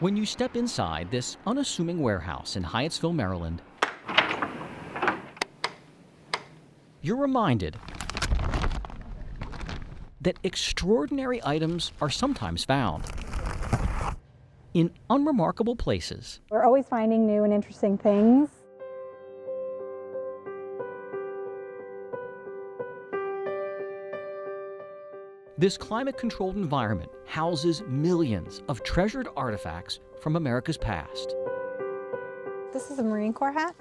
When you step inside this unassuming warehouse in Hyattsville, Maryland, you're reminded that extraordinary items are sometimes found in unremarkable places. We're always finding new and interesting things. This climate-controlled environment houses millions of treasured artifacts from America's past. This is a Marine Corps hat.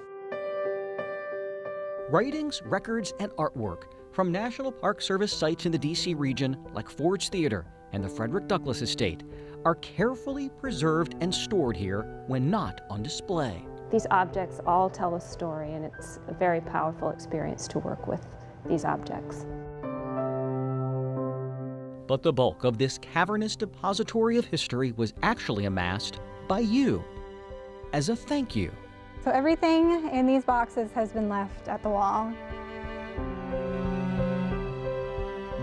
Writings, records, and artwork from National Park Service sites in the D.C. region, like Ford's Theater and the Frederick Douglass Estate, are carefully preserved and stored here when not on display. These objects all tell a story, and it's a very powerful experience to work with these objects. But the bulk of this cavernous depository of history was actually amassed by you as a thank you. So everything in these boxes has been left at the wall.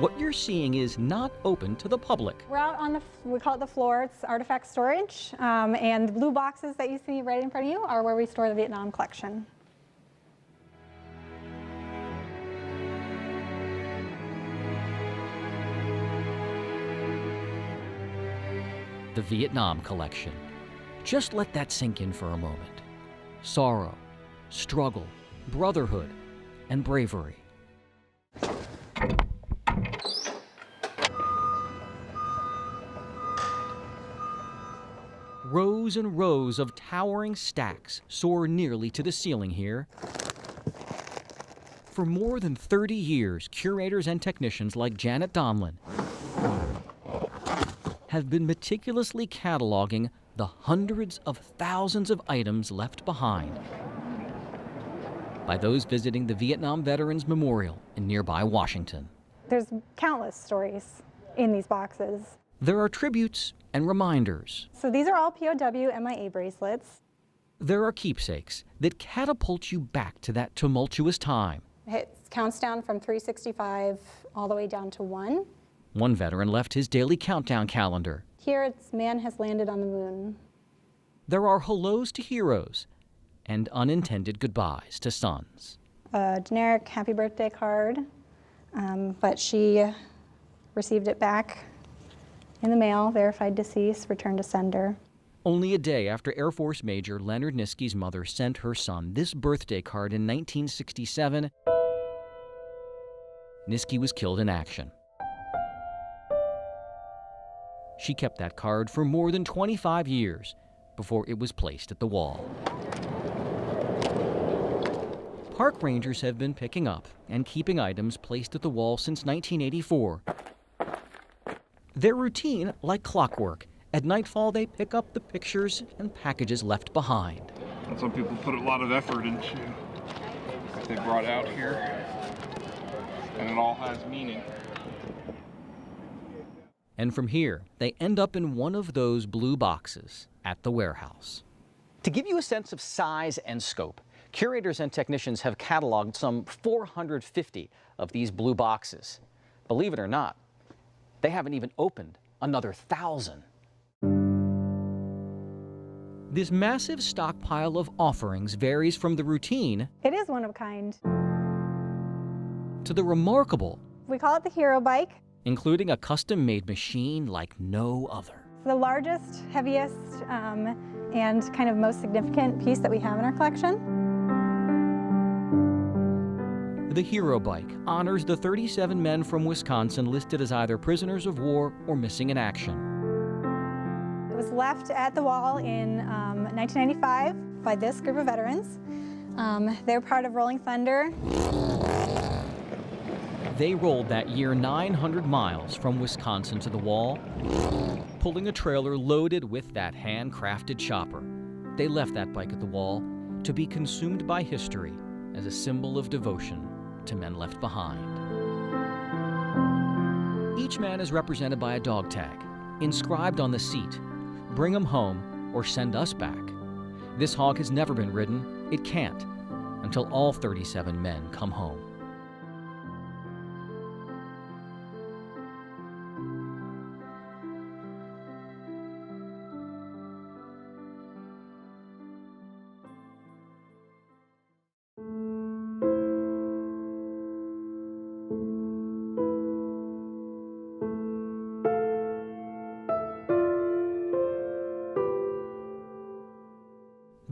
What you're seeing is not open to the public. We're out on we call it the floor. It's artifact storage. And the blue boxes that you see right in front of you are where we store the Vietnam collection. The Vietnam collection. Just let that sink in for a moment. Sorrow, struggle, brotherhood, and bravery. Rows and rows of towering stacks soar nearly to the ceiling here. For more than 30 years, curators and technicians like Janet Donlin have been meticulously cataloging the hundreds of thousands of items left behind by those visiting the Vietnam Veterans Memorial in nearby Washington. There's countless stories in these boxes. There are tributes and reminders. So these are all POW MIA bracelets. There are keepsakes that catapult you back to that tumultuous time. It counts down from 365 all the way down to 1. One veteran left his daily countdown calendar. Here it's man has landed on the moon. There are hellos to heroes and unintended goodbyes to sons. A generic happy birthday card, but she received it back in the mail, verified deceased, returned to sender. Only a day after Air Force Major Leonard Niskey's mother sent her son this birthday card in 1967, Niskey was killed in action. She kept that card for more than 25 years before it was placed at the wall. Park rangers have been picking up and keeping items placed at the wall since 1984. Their routine, like clockwork. At nightfall, they pick up the pictures and packages left behind. And some people put a lot of effort into what they brought out here, and it all has meaning. And from here, they end up in one of those blue boxes at the warehouse. To give you a sense of size and scope, curators and technicians have cataloged some 450 of these blue boxes. Believe it or not, they haven't even opened another 1,000. This massive stockpile of offerings varies from the routine It is one of a kind. to the remarkable, We call it the Hero Bike. including a custom-made machine like no other. The largest, heaviest, and kind of most significant piece that we have in our collection. The Hero Bike honors the 37 men from Wisconsin listed as either prisoners of war or missing in action. It was left at the wall in 1995 by this group of veterans. They're part of Rolling Thunder. They rolled that year 900 miles from Wisconsin to the wall, pulling a trailer loaded with that handcrafted chopper. They left that bike at the wall to be consumed by history as a symbol of devotion to men left behind. Each man is represented by a dog tag, inscribed on the seat, "Bring 'em home or send us back." This hog has never been ridden. It can't until all 37 men come home.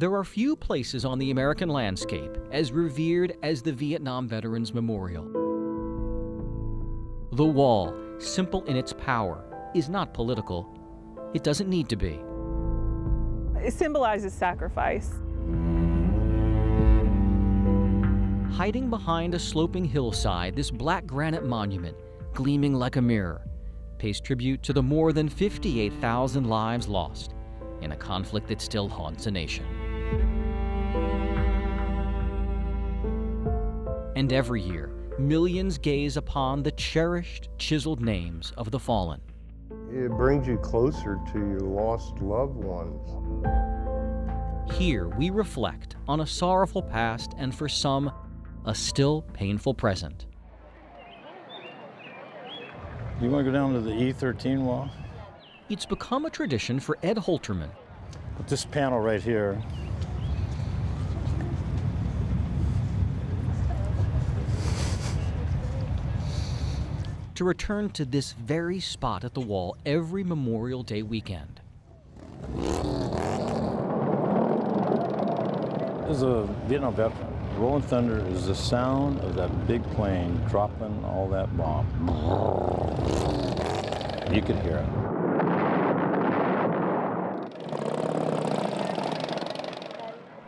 There are few places on the American landscape as revered as the Vietnam Veterans Memorial. The wall, simple in its power, is not political. It doesn't need to be. It symbolizes sacrifice. Hiding behind a sloping hillside, this black granite monument, gleaming like a mirror, pays tribute to the more than 58,000 lives lost in a conflict that still haunts a nation. And every year, millions gaze upon the cherished, chiseled names of the fallen. It brings you closer to your lost loved ones. Here, we reflect on a sorrowful past and, for some, a still painful present. You want to go down to the E13 wall? It's become a tradition for Ed Holterman. But this panel right here, to return to this very spot at the wall every Memorial Day weekend. as a Vietnam veteran, rolling thunder is the sound of that big plane dropping all that bomb. You can hear it.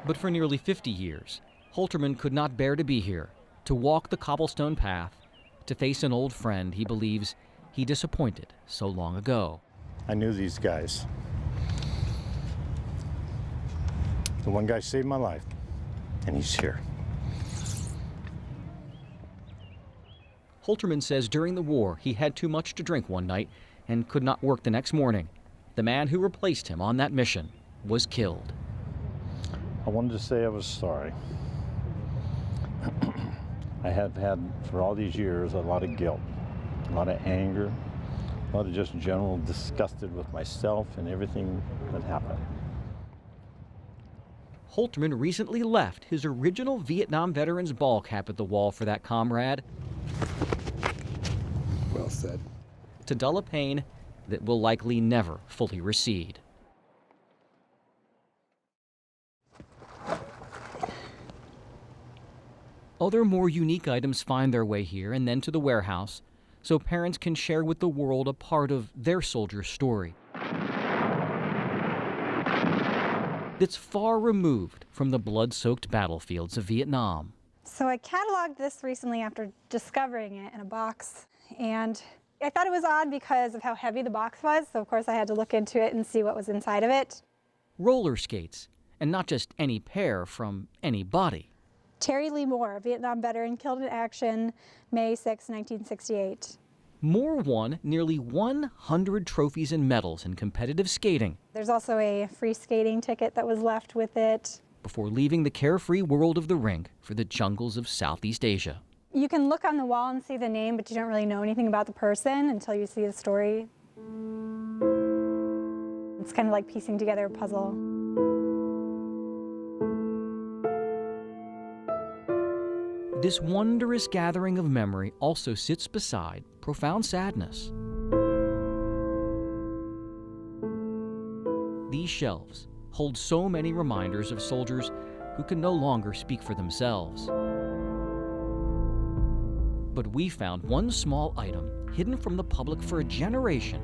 But for nearly 50 years, Holterman could not bear to be here, to walk the cobblestone path, to face an old friend he believes he disappointed so long ago. I knew these guys. The one guy saved my life, and he's here. Holterman says during the war he had too much to drink one night and could not work the next morning. The man who replaced him on that mission was killed. I wanted to say I was sorry. I have had, for all these years, a lot of guilt, a lot of anger, a lot of just general disgusted with myself and everything that happened. Holterman recently left his original Vietnam veteran's ball cap at the wall for that comrade. Well said. To dull a pain that will likely never fully recede. Other more unique items find their way here and then to the warehouse, so parents can share with the world a part of their soldier's story that's far removed from the blood-soaked battlefields of Vietnam. So I cataloged this recently after discovering it in a box, and I thought it was odd because of how heavy the box was, so of course I had to look into it and see what was inside of it. Roller skates, and not just any pair from any body. Terry Lee Moore, a Vietnam veteran killed in action, May 6, 1968. Moore won nearly 100 trophies and medals in competitive skating. There's also a free skating ticket that was left with it. Before leaving the carefree world of the rink for the jungles of Southeast Asia. You can look on the wall and see the name, but you don't really know anything about the person until you see the story. It's kind of like piecing together a puzzle. This wondrous gathering of memory also sits beside profound sadness. These shelves hold so many reminders of soldiers who can no longer speak for themselves. But we found one small item hidden from the public for a generation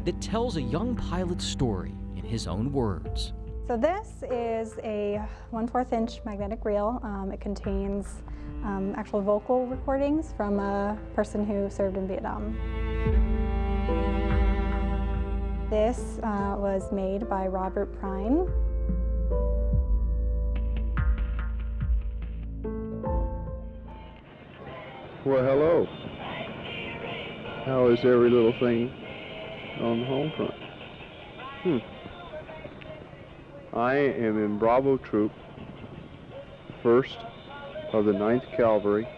that tells a young pilot's story in his own words. So this is a 1/4 inch magnetic reel. It contains actual vocal recordings from a person who served in Vietnam. This was made by Robert Prine. Well, hello. How is every little thing on the home front? I am in Bravo Troop, 1st of the 9th Cavalry,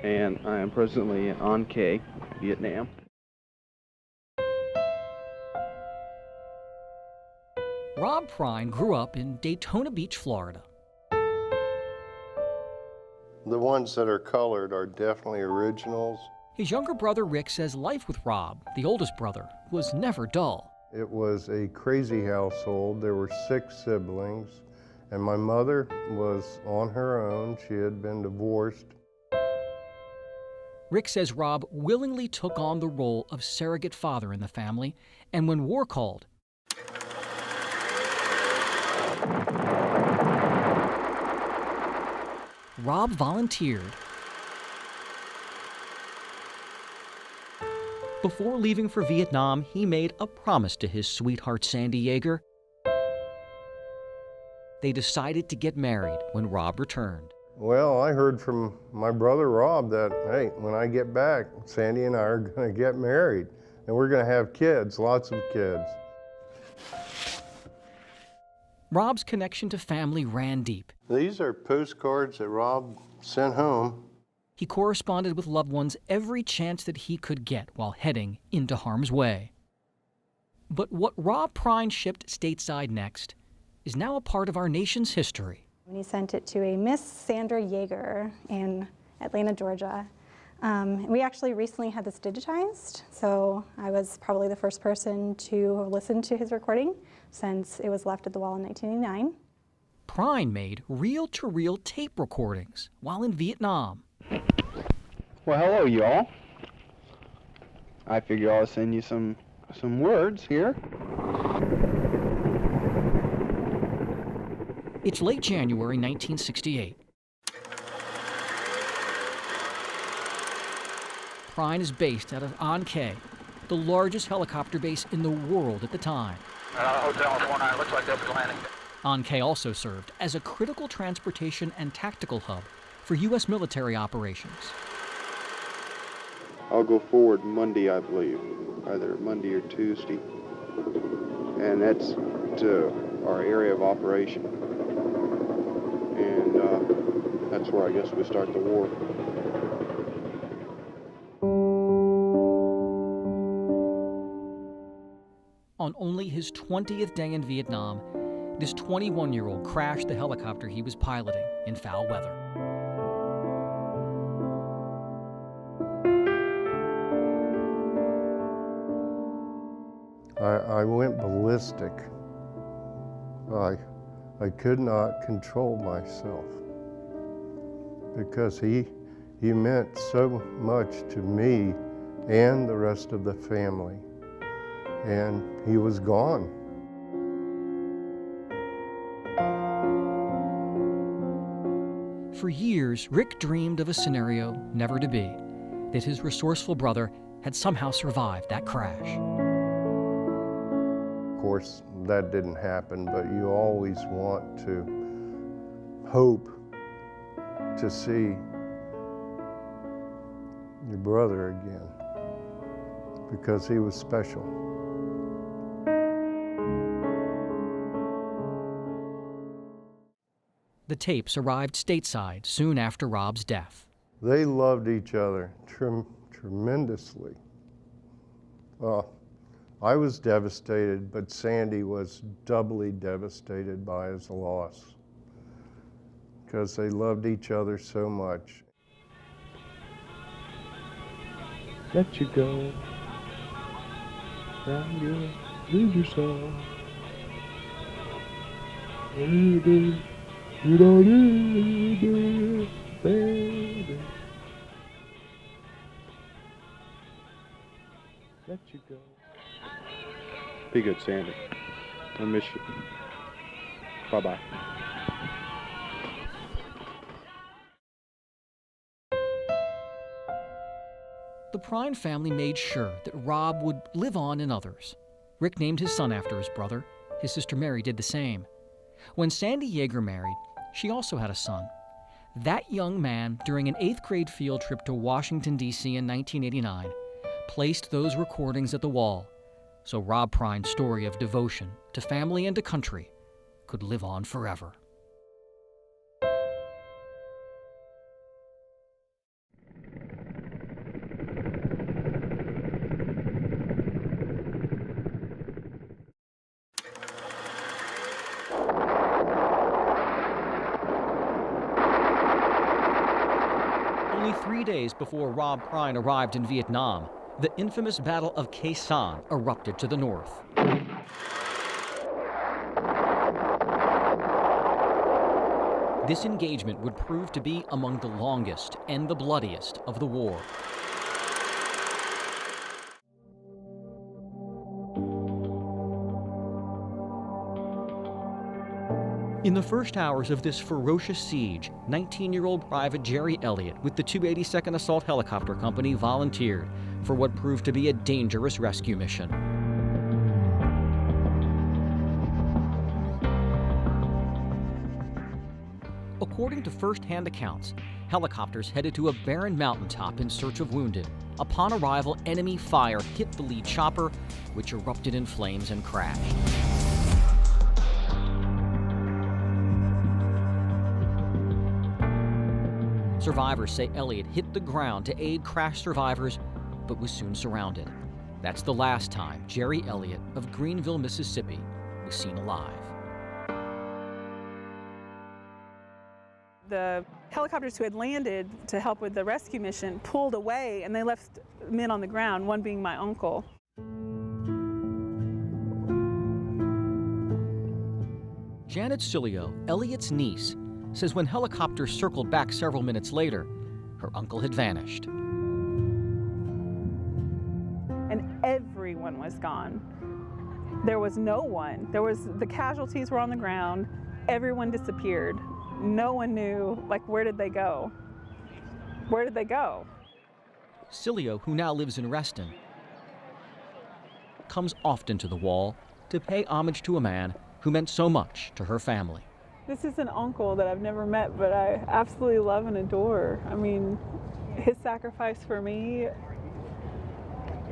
and I am presently in An Khê, Vietnam. Rob Prine grew up in Daytona Beach, Florida. The ones that are colored are definitely originals. His younger brother Rick says life with Rob, the oldest brother, was never dull. It was a crazy household. There were 6 siblings, And my mother was on her own. She had been divorced. Rick says Rob willingly took on the role of surrogate father in the family, and when war called, Rob volunteered. Before leaving for Vietnam, he made a promise to his sweetheart Sandy Yeager. They decided to get married when Rob returned. Well, I heard from my brother Rob that, hey, when I get back, Sandy and I are going to get married, and we're going to have kids, lots of kids. Rob's connection to family ran deep. These are postcards that Rob sent home. He corresponded with loved ones every chance that he could get while heading into harm's way. But what Rob Prine shipped stateside next is now a part of our nation's history. He sent it to a Miss Sandra Yeager in Atlanta, Georgia. We actually recently had this digitized, so I was probably the first person to listen to his recording since it was left at the wall in 1989. Prine made reel-to-reel tape recordings while in Vietnam. Well, hello, y'all. I figure I'll send you some words here. It's late January 1968. Prine is based out of An Khê, the largest helicopter base in the world at the time. Hotel 49, looks like that's the landing. An Khê also served as a critical transportation and tactical hub for U.S. military operations. I'll go forward Monday, I believe, either Monday or Tuesday. And that's to our area of operation. And that's where I guess we start the war. On only his 20th day in Vietnam, this 21-year-old crashed the helicopter he was piloting in foul weather. I went ballistic. I could not control myself because he meant so much to me and the rest of the family, and he was gone. For years, Rick dreamed of a scenario never to be, that his resourceful brother had somehow survived that crash. Of course, that didn't happen, but you always want to hope to see your brother again because he was special. The tapes arrived stateside soon after Rob's death. They loved each other tremendously. I was devastated, but Sandy was doubly devastated by his loss because they loved each other so much. Let you go. Now you lose yourself. Baby, you don't need me, baby. Let you go. Be good, Sandy. I miss you. Bye-bye. The Prine family made sure that Rob would live on in others. Rick named his son after his brother. His sister Mary did the same. When Sandy Yeager married, she also had a son. That young man, during an 8th grade field trip to Washington, D.C. in 1989, placed those recordings at the wall so Rob Prine's story of devotion to family and to country could live on forever. Only 3 days before Rob Prine arrived in Vietnam, the infamous Battle of Khe Sanh erupted to the north. This engagement would prove to be among the longest and the bloodiest of the war. In the first hours of this ferocious siege, 19-year-old Private Jerry Elliott with the 282nd Assault Helicopter Company volunteered for what proved to be a dangerous rescue mission. According to first-hand accounts, helicopters headed to a barren mountaintop in search of wounded. Upon arrival, enemy fire hit the lead chopper, which erupted in flames and crashed. Survivors say Elliott hit the ground to aid crash survivors, but was soon surrounded. That's the last time Jerry Elliott of Greenville, Mississippi, was seen alive. The helicopters who had landed to help with the rescue mission pulled away, and they left men on the ground, one being my uncle. Janet Cilio, Elliott's niece, says when helicopters circled back several minutes later, her uncle had vanished. And everyone was gone. There was no one. The casualties were on the ground. Everyone disappeared. No one knew, where did they go? Where did they go? Cilio, who now lives in Reston, comes often to the wall to pay homage to a man who meant so much to her family. This is an uncle that I've never met, but I absolutely love and adore. I mean, his sacrifice for me,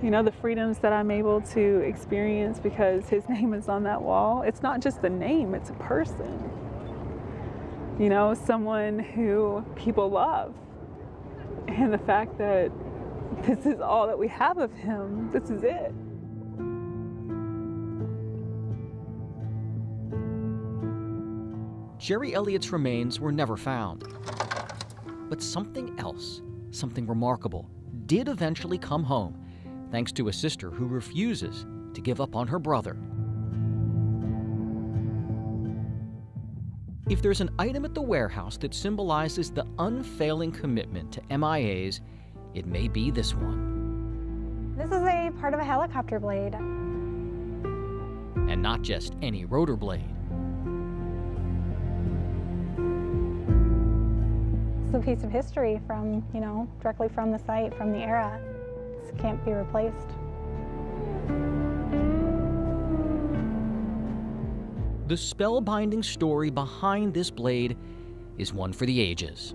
the freedoms that I'm able to experience because his name is on that wall. It's not just a name, it's a person. Someone who people love. And the fact that this is all that we have of him, this is it. Jerry Elliott's remains were never found. But something else, something remarkable, did eventually come home, thanks to a sister who refuses to give up on her brother. If there's an item at the warehouse that symbolizes the unfailing commitment to MIAs, it may be this one. This is a part of a helicopter blade. And not just any rotor blade. It's a piece of history from, directly from the site, from the era. This can't be replaced. The spellbinding story behind this blade is one for the ages.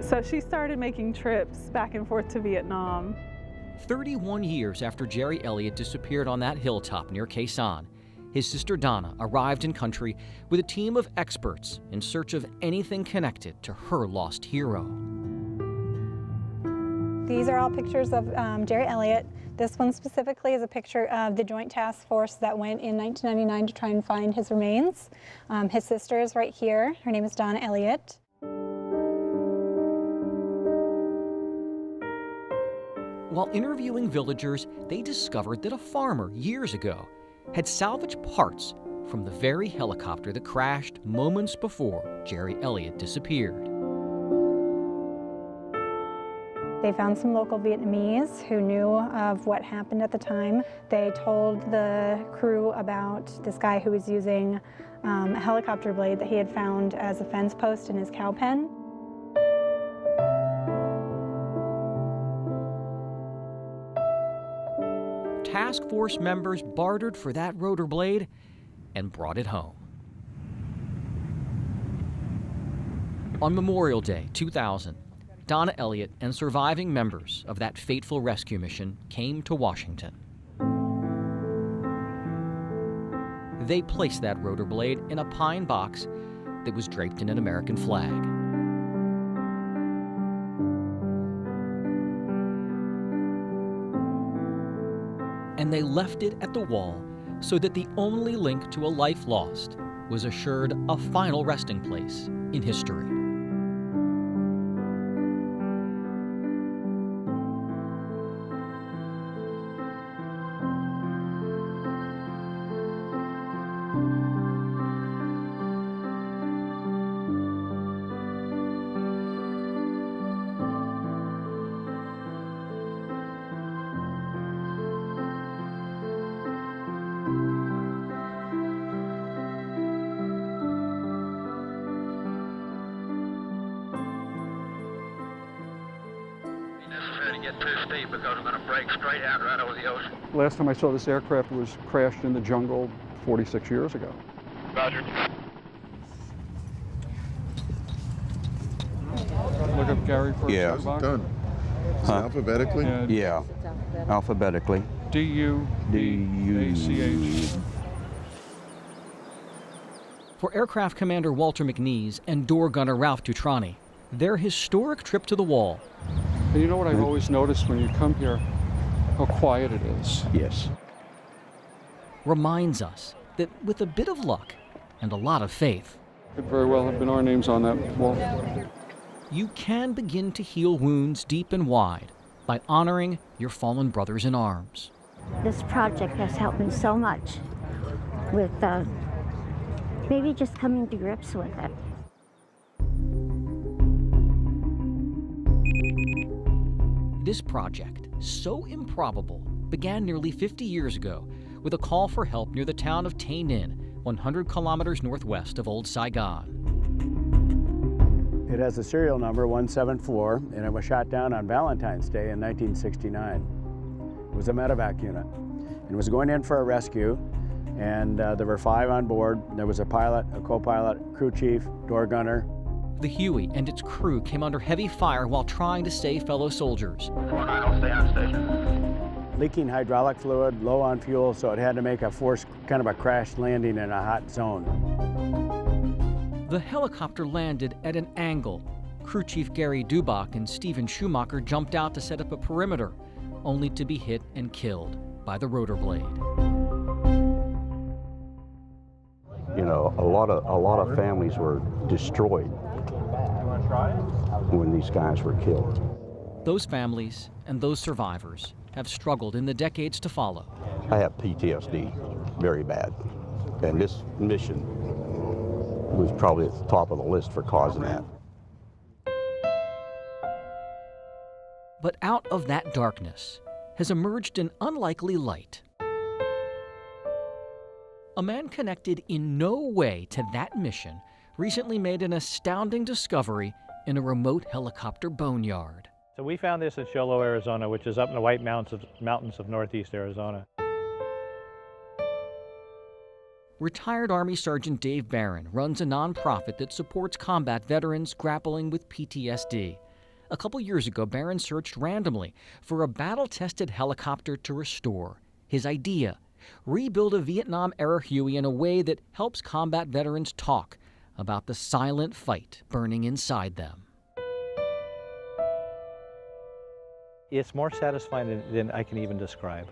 So she started making trips back and forth to Vietnam. 31 years after Jerry Elliott disappeared on that hilltop near Khe Sanh, his sister Donna arrived in country with a team of experts in search of anything connected to her lost hero. These are all pictures of Jerry Elliott. This one specifically is a picture of the Joint Task Force that went in 1999 to try and find his remains. His sister is right here. Her name is Donna Elliott. While interviewing villagers, they discovered that a farmer years ago had salvaged parts from the very helicopter that crashed moments before Jerry Elliott disappeared. They found some local Vietnamese who knew of what happened at the time. They told the crew about this guy who was using a helicopter blade that he had found as a fence post in his cow pen. Task force members bartered for that rotor blade and brought it home. On Memorial Day 2000, Donna Elliott and surviving members of that fateful rescue mission came to Washington. They placed that rotor blade in a pine box that was draped in an American flag. And they left it at the wall so that the only link to a life lost was assured a final resting place in history. get too steep because we're going to break straight out right over the ocean. Last time I saw this aircraft was crashed in the jungle 46 years ago. Roger. Look up Gary first. Yeah. Done. Alphabetically? Yeah, alphabetically. D-U-B-A-C-H. For Aircraft Commander Walter McNeese and door gunner Ralph Tutrani, their historic trip to the wall. And you know what I've always noticed when you come here? How quiet it is. Yes. Reminds us that with a bit of luck and a lot of faith, Could very well have been our names on that wall. you can begin to heal wounds deep and wide by honoring your fallen brothers in arms. This project has helped me so much with maybe just coming to grips with it. This project, so improbable, began nearly 50 years ago with a call for help near the town of Tay Ninh, 100 kilometers northwest of Old Saigon. It has a serial number 174, and it was shot down on Valentine's Day in 1969. It was a medevac unit. It was going in for a rescue, and there were 5 on board. There was a pilot, a co-pilot, crew chief, door gunner. The Huey and its crew came under heavy fire while trying to save fellow soldiers. 49 will stay on station. Leaking hydraulic fluid, low on fuel, so it had to make a forced kind of a crash landing in a hot zone. The helicopter landed at an angle. Crew Chief Gary Dubach and Stephen Schumacher jumped out to set up a perimeter, only to be hit and killed by the rotor blade. You know, a lot of families were destroyed when these guys were killed. Those families and those survivors have struggled in the decades to follow. I have PTSD, very bad, and this mission was probably at the top of the list for causing that. But out of that darkness has emerged an unlikely light. A man connected in no way to that mission recently made an astounding discovery in a remote helicopter boneyard. So we found this at Show Low, Arizona, which is up in the White Mountains of northeast Arizona. Retired Army Sergeant Dave Barron runs a nonprofit that supports combat veterans grappling with PTSD. A couple years ago, Barron searched randomly for a battle-tested helicopter to restore. His idea: rebuild a Vietnam-era Huey in a way that helps combat veterans talk about the silent fight burning inside them. It's more satisfying than I can even describe.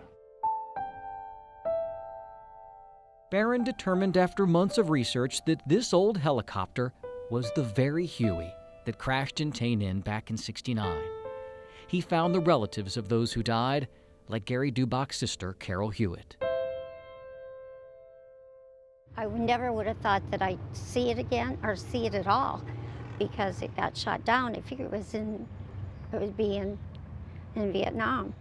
Barron determined after months of research that this old helicopter was the very Huey that crashed in Tay Ninh back in '69. He found the relatives of those who died, like Gary Dubach's sister, Carol Hewitt. I never would have thought that I'd see it again or see it at all because it got shot down. I figured it would be in Vietnam.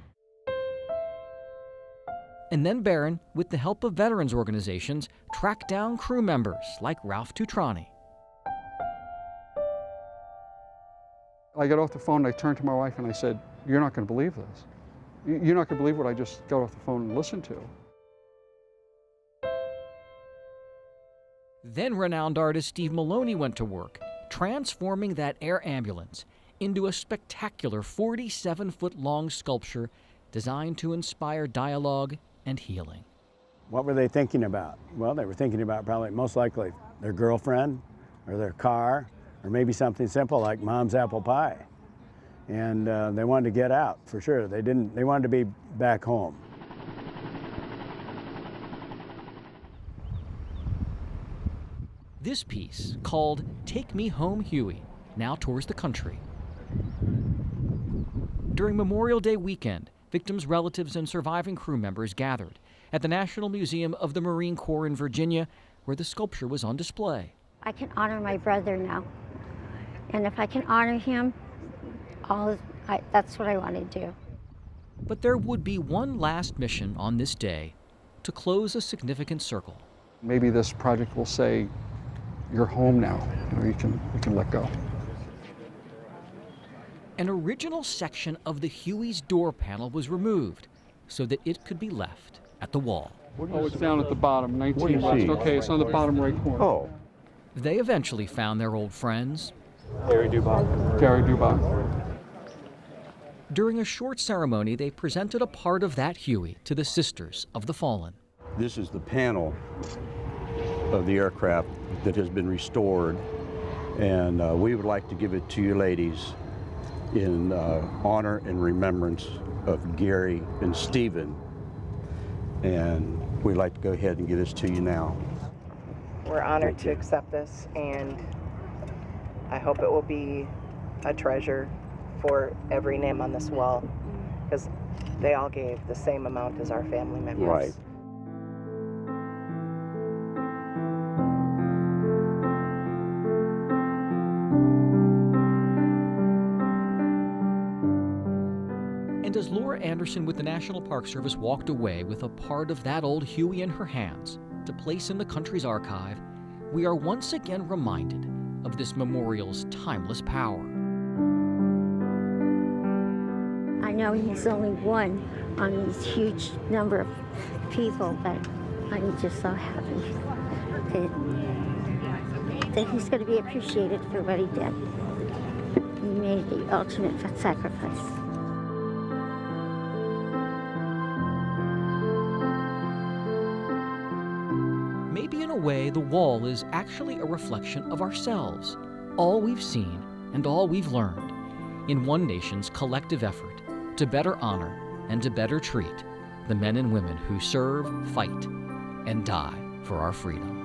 And then Barron, with the help of veterans organizations, tracked down crew members like Ralph Tutrani. I got off the phone, and I turned to my wife and I said, "You're not going to believe this. You're not going to believe what I just got off the phone and listened to." Then renowned artist Steve Maloney went to work, transforming that air ambulance into a spectacular 47-foot-long sculpture designed to inspire dialogue and healing. What were they thinking about? Well, they were thinking about probably most likely their girlfriend or their car or maybe something simple like Mom's apple pie. And they wanted to get out for sure. They wanted to be back home. This piece, called Take Me Home Huey, now tours the country. During Memorial Day weekend, victims' relatives and surviving crew members gathered at the National Museum of the Marine Corps in Virginia, where the sculpture was on display. I can honor my brother now. And if I can honor him, that's what I want to do. But there would be one last mission on this day to close a significant circle. Maybe this project will say, "You're home now. You can let go." An original section of the Huey's door panel was removed so that it could be left at the wall. Oh, it's down at the bottom, What do 19 you west. see? Okay, it's on the bottom right corner. Oh. They eventually found their old friends. Gary Dubois. Gary Dubois. During a short ceremony, they presented a part of that Huey to the Sisters of the Fallen. This is the panel of the aircraft that has been restored, and we would like to give it to you ladies in honor and remembrance of Gary and Stephen. And we'd like to go ahead and give this to you now. We're honored to accept this, and I hope it will be a treasure for every name on this wall, because they all gave the same amount as our family members. Right. And as Laura Anderson with the National Park Service walked away with a part of that old Huey in her hands to place in the country's archive, we are once again reminded of this memorial's timeless power. I know he's only one on this huge number of people, but I'm just so happy that he's going to be appreciated for what he did. He made the ultimate sacrifice. Maybe in a way, the wall is actually a reflection of ourselves, all we've seen and all we've learned in one nation's collective effort to better honor and to better treat the men and women who serve, fight, and die for our freedom.